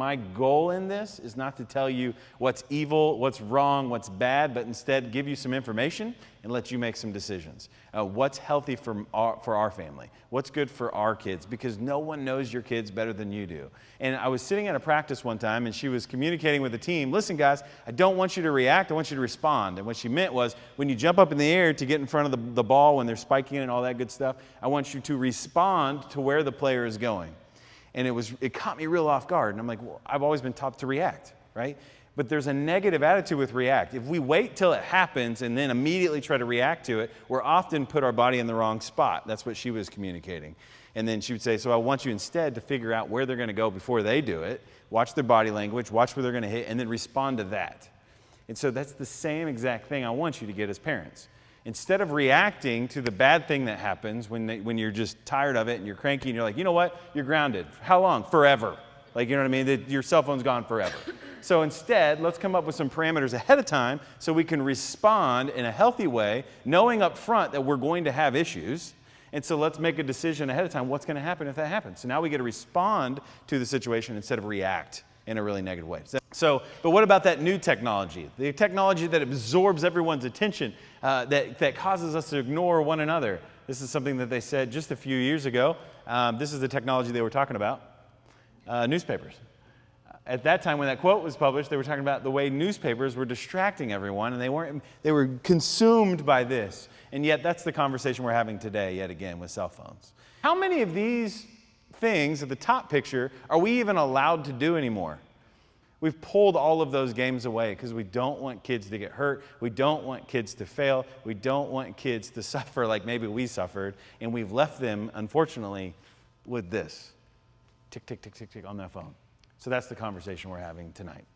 My goal in this is not to tell you what's evil, what's wrong, what's bad, but instead give you some information and let you make some decisions. What's healthy for our family? What's good for our kids? Because no one knows your kids better than you do. And I was sitting at a practice one time, and she was communicating with the team, listen guys, I don't want you to react, I want you to respond. And what she meant was, when you jump up in the air to get in front of the ball when they're spiking it and all that good stuff, I want you to respond to where the player is going. And it caught me real off guard. And I'm like, well, I've always been taught to react, right? But there's a negative attitude with react. If we wait till it happens and then immediately try to react to it, we're often put our body in the wrong spot. That's what she was communicating. And then she would say, so I want you instead to figure out where they're going to go before they do it, watch their body language, watch where they're going to hit, and then respond to that. And so that's the same exact thing I want you to get as parents. Instead of reacting to the bad thing that happens when you're just tired of it and you're cranky and you're like, you know what, you're grounded. How long? Forever. Like, you know what I mean? Your cell phone's gone forever. So instead, let's come up with some parameters ahead of time so we can respond in a healthy way, knowing up front that we're going to have issues. And so let's make a decision ahead of time what's going to happen if that happens. So now we get to respond to the situation instead of react in a really negative way. But what about that new technology? The technology that absorbs everyone's attention, that causes us to ignore one another. This is something that they said just a few years ago. This is the technology they were talking about. Newspapers. At that time when that quote was published, they were talking about the way newspapers were distracting everyone, and they were consumed by this. And yet that's the conversation we're having today, yet again, with cell phones. How many of these things at the top picture are we even allowed to do anymore? We've pulled all of those games away because we don't want kids to get hurt. We don't want kids to fail. We don't want kids to suffer like maybe we suffered. And we've left them, unfortunately, with this. Tick, tick, tick, tick, tick on their phone. So that's the conversation we're having tonight.